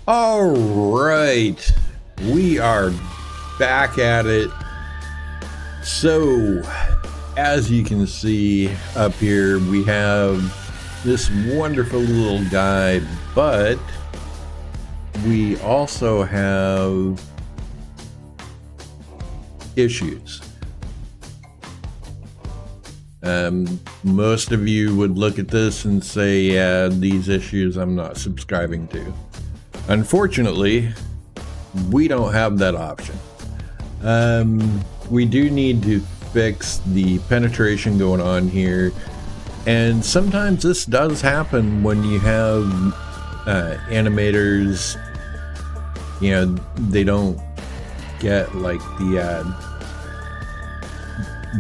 All right, we are back at it. So, as you can see up here, we have this wonderful little guy, but we also have issues. Most of you would look at this and say, yeah, these issues I'm not subscribing to. Unfortunately, we don't have that option. We do need to fix the penetration going on here, and sometimes this does happen when you have animators, you know, they don't get like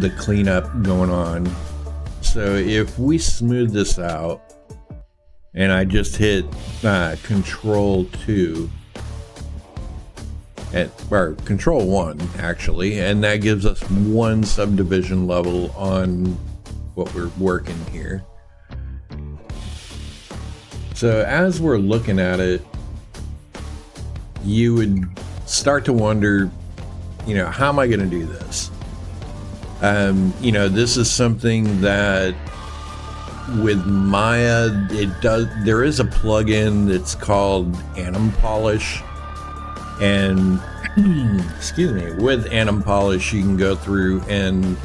the cleanup going on. So if we smooth this out, and I just hit Control 2, or Control 1 actually, and that gives us one subdivision level on what we're working here. So as we're looking at it, you would start to wonder, you know, how am I going to do this? You know, this is something that with Maya, there is a plugin that's called Anim Polish, and excuse me, with Anim Polish you can go through and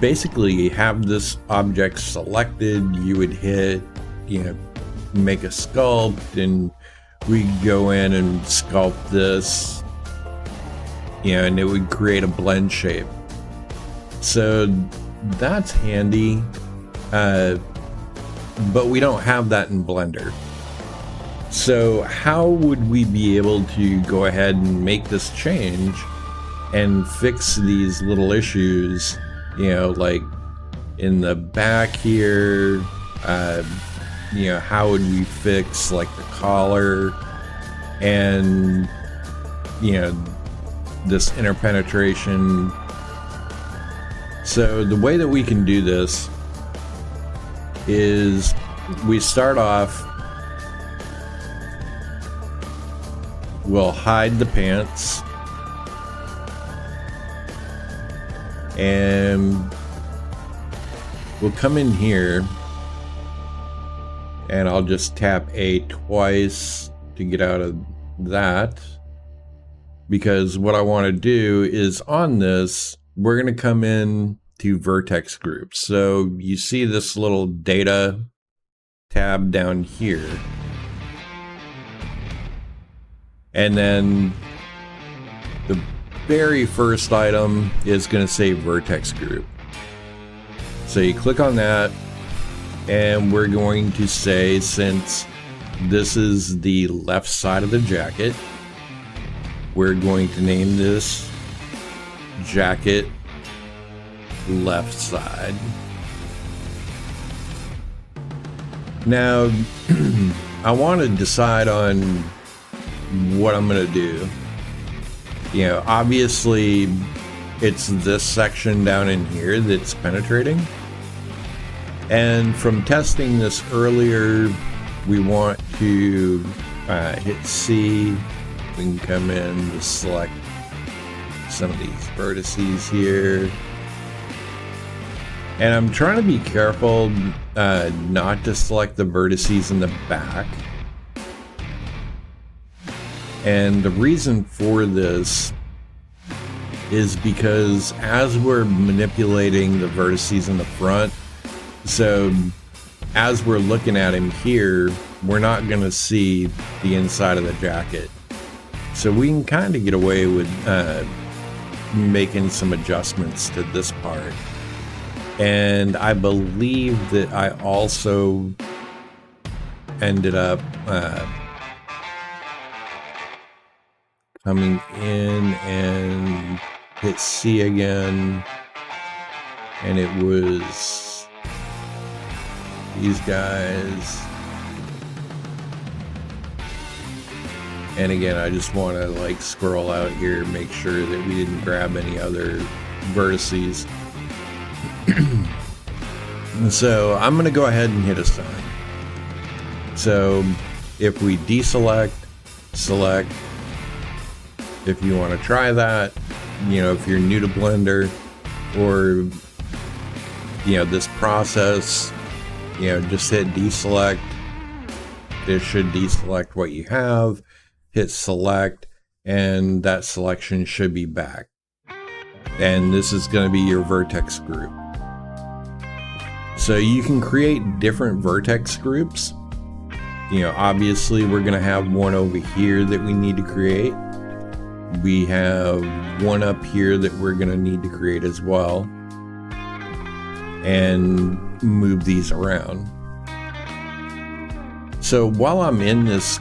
basically have this object selected. You would hit, you know, make a sculpt, and we go in and sculpt this, you know, and it would create a blend shape. So that's handy, but we don't have that in Blender. So how would we be able to go ahead and make this change and fix these little issues, you know, like in the back here? You know, how would we fix like the collar and, you know, this interpenetration? So the way that we can do this is we start off, we'll hide the pants, and we'll come in here, and I'll just tap A twice to get out of that, because what I want to do is on this, we're going to come in to vertex groups. So you see this little data tab down here, and then the very first item is going to say vertex group. So you click on that, and we're going to say, since this is the left side of the jacket, we're going to name this jacket left side. Now I want to decide on what I'm going to do. You know, obviously it's this section down in here that's penetrating, and from testing this earlier, we want to hit C. We can come in to select some of these vertices here, and I'm trying to be careful not to select the vertices in the back. And the reason for this is because as we're manipulating the vertices in the front, so as we're looking at him here, we're not going to see the inside of the jacket. So we can kind of get away with making some adjustments to this part. And I believe that I also ended up coming in and hit C again, and it was these guys. And again, I just want to like scroll out here, make sure that we didn't grab any other vertices. So I'm going to go ahead and hit assign. So if we deselect, select if you want to try that. If you're new to Blender or this process, just hit deselect. It should deselect what you have. Hit select, and that selection should be back. And this is going to be your vertex group. So you can create different vertex groups. Obviously we're going to have one over here that we need to create. We have one up here that we're going to need to create as well. And move these around. So while I'm in this,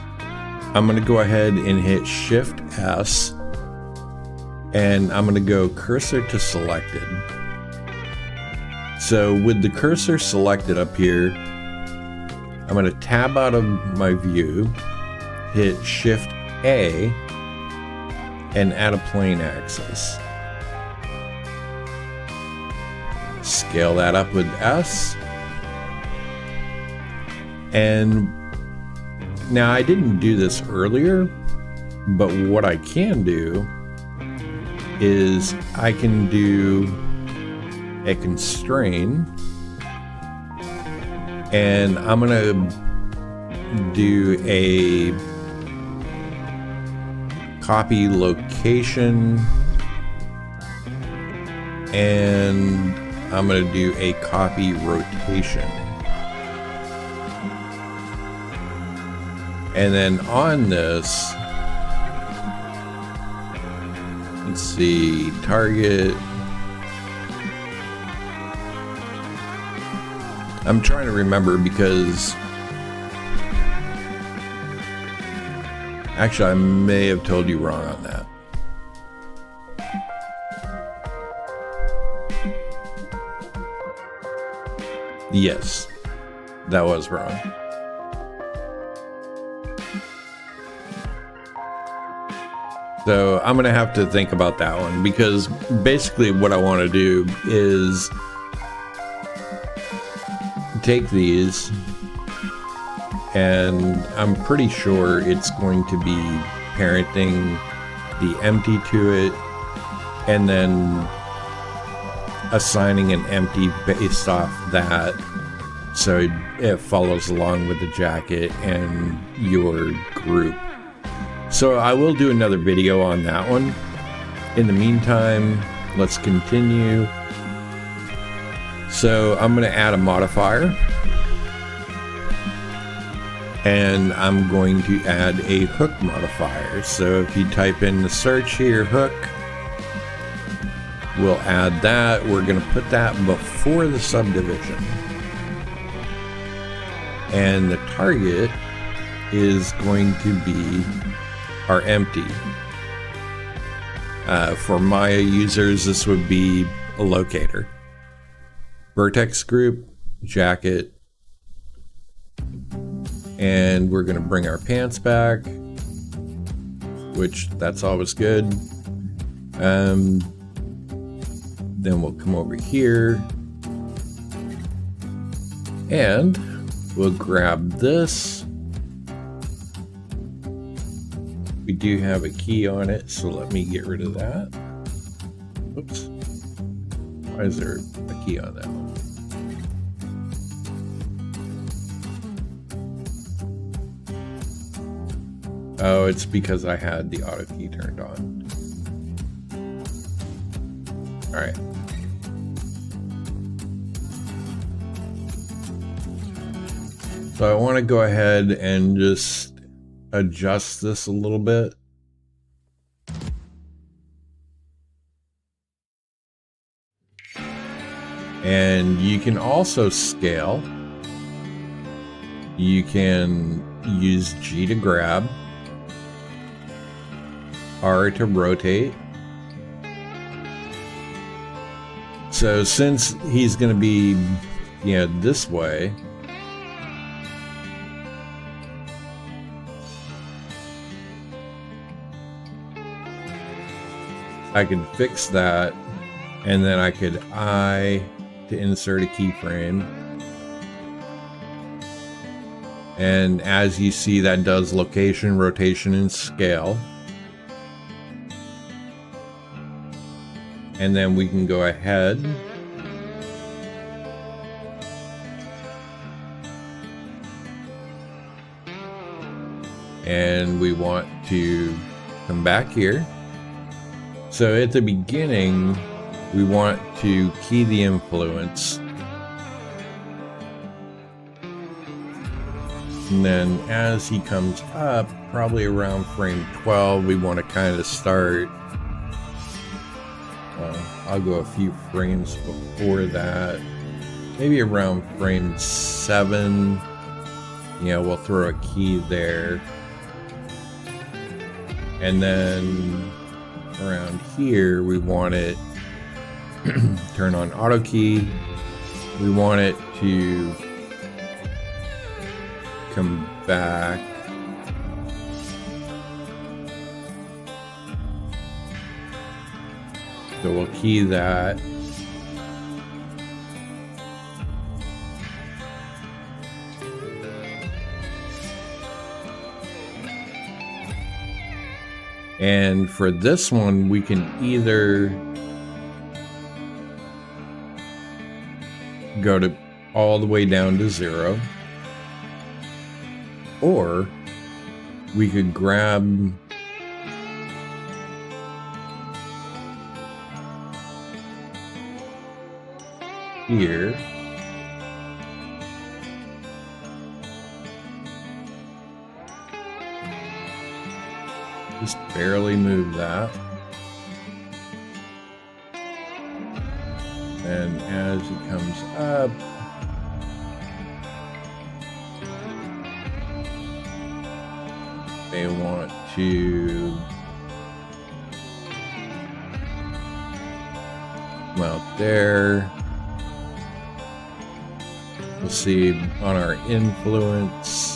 I'm going to go ahead and hit Shift S, and I'm going to go cursor to selected. So with the cursor selected up here, I'm going to tab out of my view, hit Shift A, and add a plane axis. Scale that up with S. And now I didn't do this earlier, but what I can do is I can do a constrain, and I'm gonna do a copy location, and I'm going to do a copy rotation. And then on this, let's see, target. I'm trying to remember because actually I may have told you wrong on that. Yes, that was wrong. So I'm going to have to think about that one, because basically what I want to do is take these, and I'm pretty sure it's going to be parenting the empty to it, and then assigning an empty based off that, so it follows along with the jacket and your group. So I will do another video on that one. In the meantime, let's continue. So I'm going to add a modifier, and I'm going to add a hook modifier. So if you type in the search here, hook, we'll add that. We're going to put that before the subdivision. And the target is going to be our empty. For Maya users, this would be a locator. Vertex group, jacket, and we're going to bring our pants back, which that's always good. Then we'll come over here and we'll grab this. We do have a key on it, so let me get rid of that. Oops. Why is there a key on that one? Oh, it's because I had the auto key turned on. All right. So I want to go ahead and just adjust this a little bit. And you can also scale. You can use G to grab, R to rotate. So since he's going to be, this way, I can fix that, and then I could I to insert a keyframe. And as you see, that does location, rotation, and scale. And then we can go ahead and we want to come back here. So at the beginning, we want to key the influence. And then as he comes up, probably around frame 12, we want to kind of start. I'll go a few frames before that. Maybe around frame 7. We'll throw a key there. And then around here, we want it, turn on auto key. We want it to come back. So we'll key that. And for this one, we can either go to all the way down to 0, or we could grab here. Just barely move that. And as it comes up, they want to come out there. We'll see on our influence.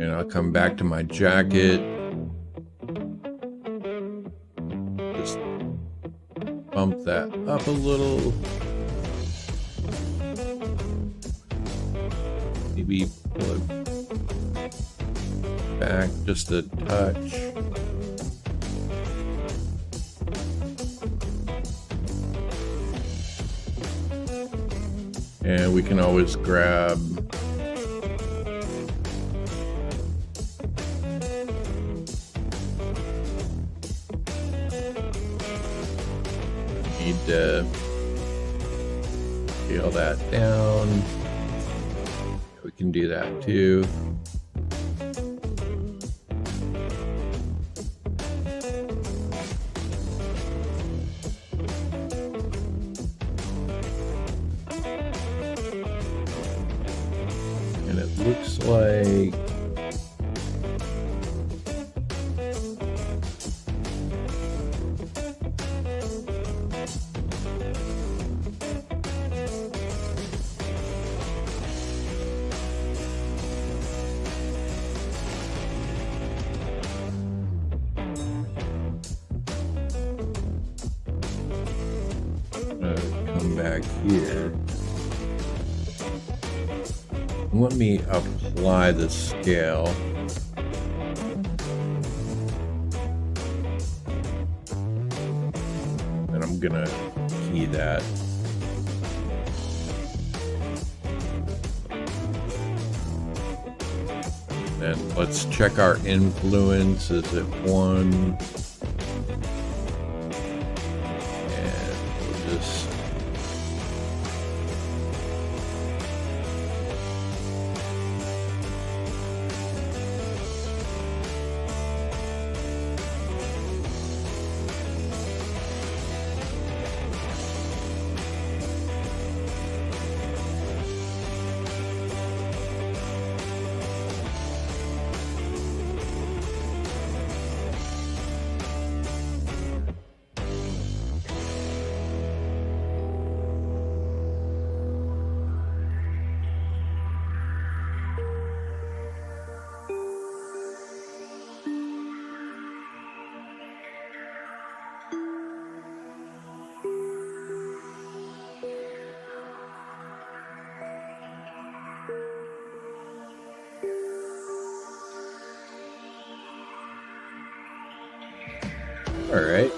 And I'll come back to my jacket. Just bump that up a little. Maybe pull it back just a touch. And we can always grab to scale that down. We can do that too. And it looks like come back here. Let me apply the scale. And I'm gonna key that. And let's check our influence. Is it 1? All right.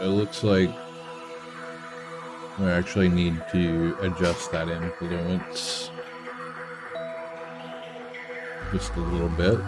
It looks like we actually need to adjust that influence just a little bit.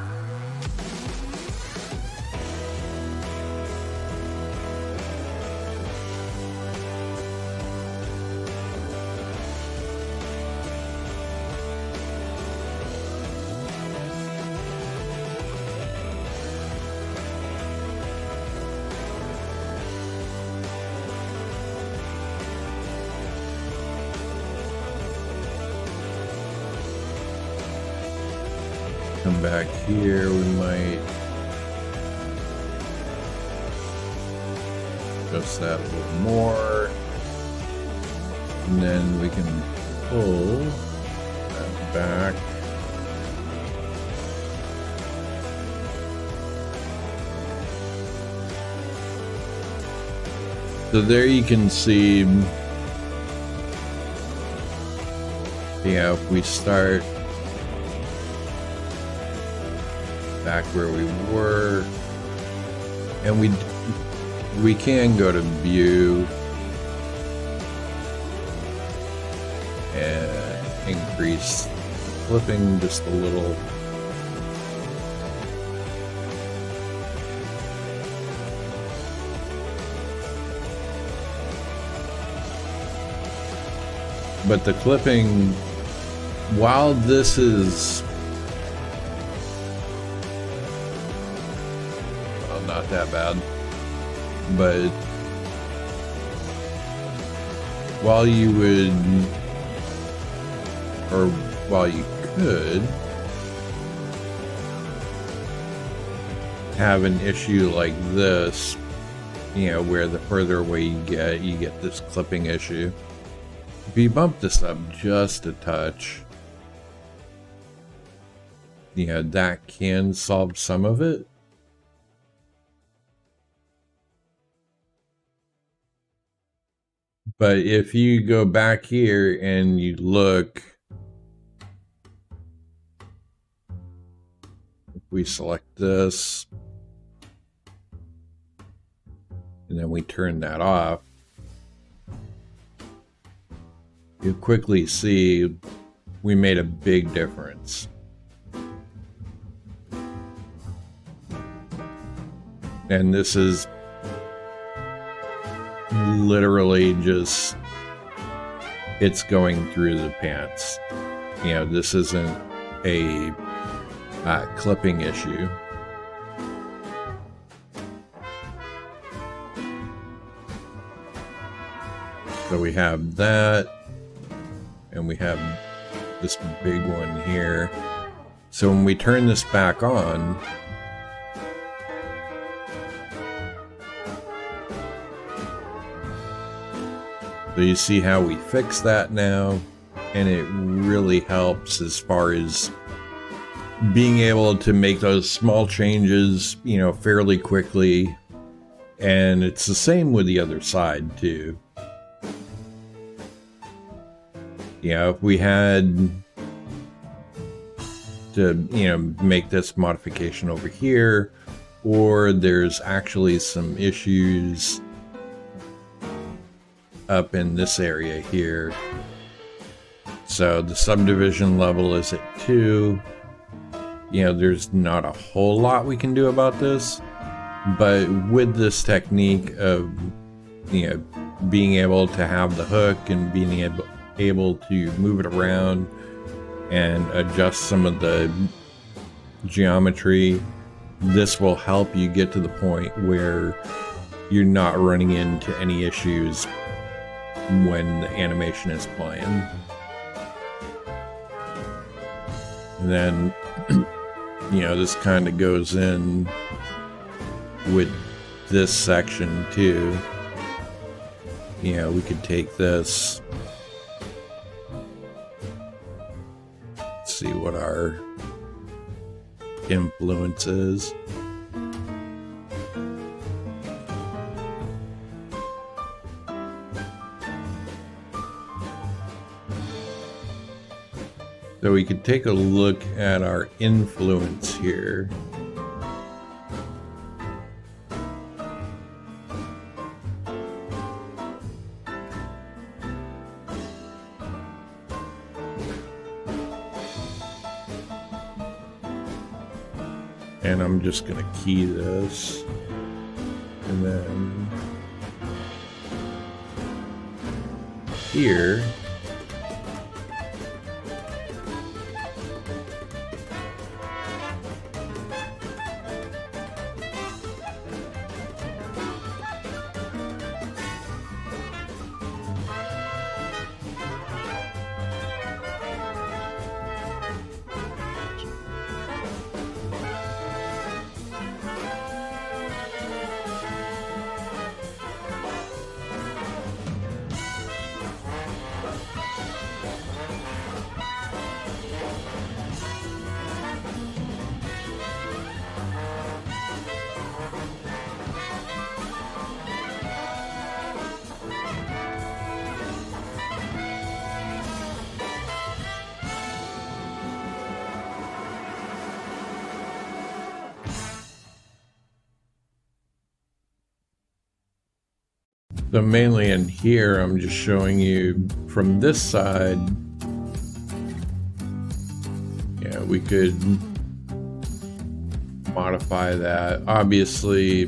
Come back here, we might adjust that a little more, and then we can pull that back. So there you can see, yeah, if we start back where we were, and we can go to view and increase clipping just a little. But the clipping, while this is not that bad, but while you would, or while you could have an issue like this, you know, where the further away you get this clipping issue. If you bump this up just a touch, you know, that can solve some of it. But if you go back here and you look, if we select this, and then we turn that off, you quickly see we made a big difference. And this is literally just, it's going through the pants. You know, this isn't a clipping issue. So we have that, and we have this big one here. So when we turn this back on, so you see how we fix that now, and it really helps as far as being able to make those small changes, you know, fairly quickly. And it's the same with the other side too. You know, if we had to, you know, make this modification over here, or there's actually some issues up in this area here. So the subdivision level is at 2. You know, there's not a whole lot we can do about this, but with this technique of, you know, being able to have the hook and being able to move it around and adjust some of the geometry, this will help you get to the point where you're not running into any issues when the animation is playing. And then, you know, this kind of goes in with this section too. You know, we could take this, see what our influence is. So we could take a look at our influence here. And I'm just going to key this, and then here, so mainly in here, I'm just showing you from this side. Yeah, we could modify that. Obviously,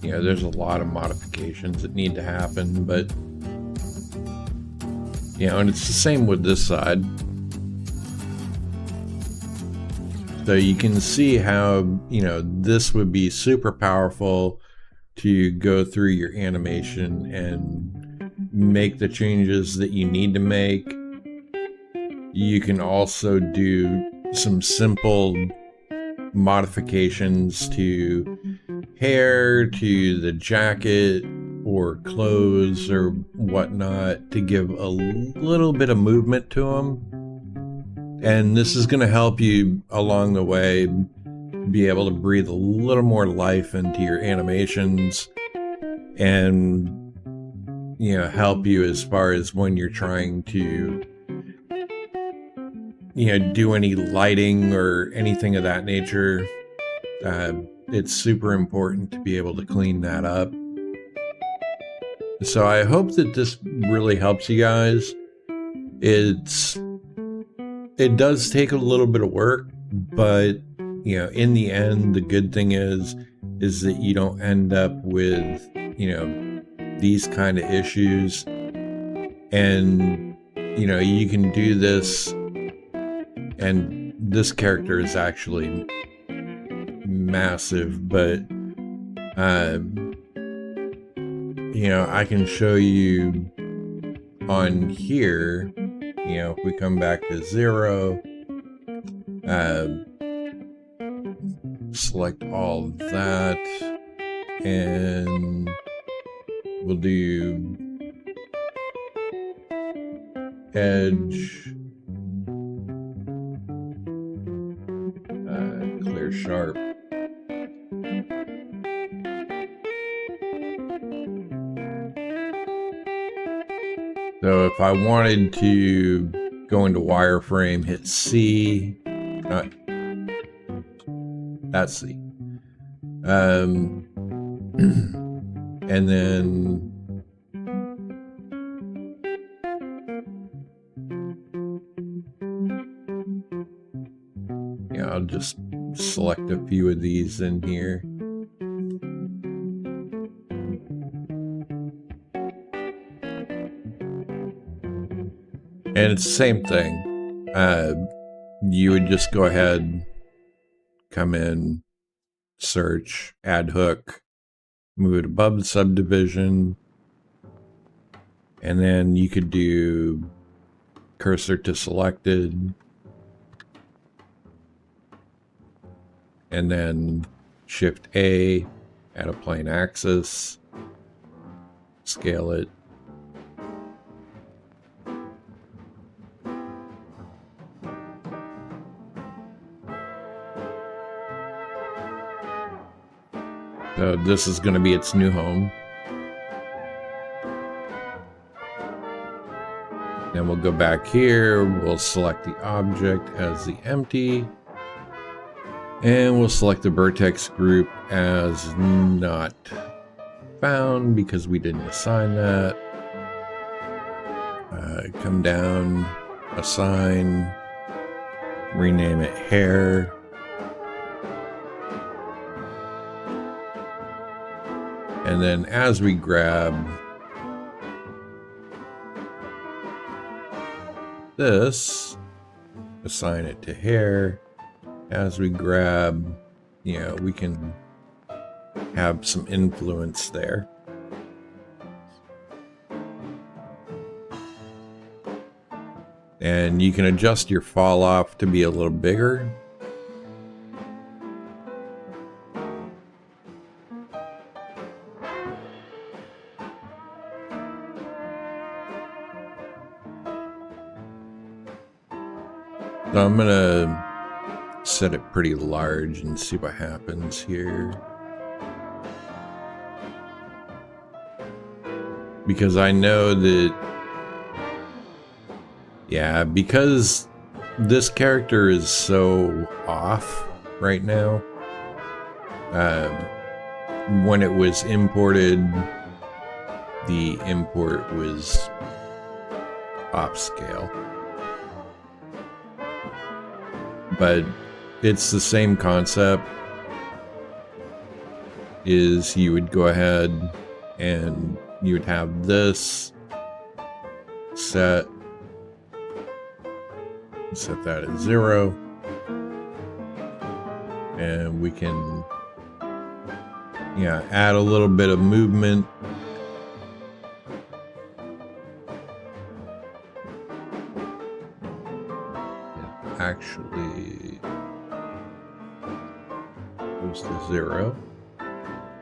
you know, there's a lot of modifications that need to happen, but, you know, and it's the same with this side. So you can see how, you know, this would be super powerful to go through your animation and make the changes that you need to make. You can also do some simple modifications to hair, to the jacket or clothes or whatnot to give a little bit of movement to them. And this is going to help you along the way be able to breathe a little more life into your animations and, you know, help you as far as when you're trying to, you know, do any lighting or anything of that nature. It's super important to be able to clean that up. So I hope that this really helps you guys. It does take a little bit of work, but, you know, in the end, the good thing is that you don't end up with, you know, these kind of issues. And, you know, you can do this, and this character is actually massive, but, you know, I can show you on here, you know, if we come back to 0, select all of that, and we'll do edge, clear sharp. So if I wanted to go into wireframe, hit C, that's C. And then yeah, I'll just select a few of these in here. And it's the same thing. You would just go ahead, come in, search, add hook, move it above the subdivision, and then you could do cursor to selected, and then Shift A, add a plane axis, scale it. So this is going to be its new home. Then we'll go back here, we'll select the object as the empty, and we'll select the vertex group as not found because we didn't assign that. Come down, assign, rename it hair. And then as we grab this, assign it to hair. As we grab, we can have some influence there. And you can adjust your fall off to be a little bigger. So I'm gonna set it pretty large and see what happens here. Because I know that, because this character is so off right now. When it was imported, the import was off scale. But it's the same concept. Is you would go ahead and you would have this set that at 0, and we can add a little bit of movement. Actually goes to 0,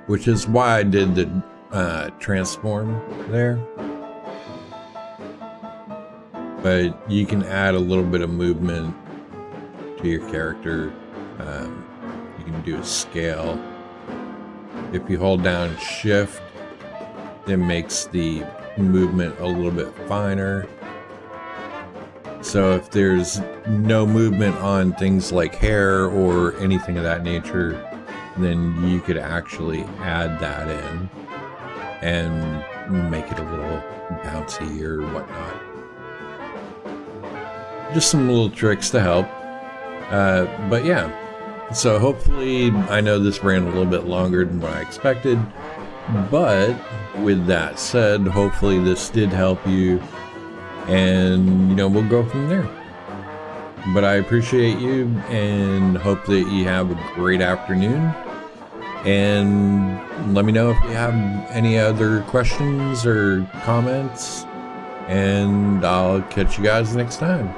which is why I did the transform there. But you can add a little bit of movement to your character. You can do a scale. If you hold down Shift, it makes the movement a little bit finer. So if there's no movement on things like hair or anything of that nature, then you could actually add that in and make it a little bouncy or whatnot. Just some little tricks to help. But yeah, so hopefully, I know this ran a little bit longer than what I expected, but with that said, hopefully this did help you, and we'll go from there. But I appreciate you and hope that you have a great afternoon, and let me know if you have any other questions or comments, and I'll catch you guys next time.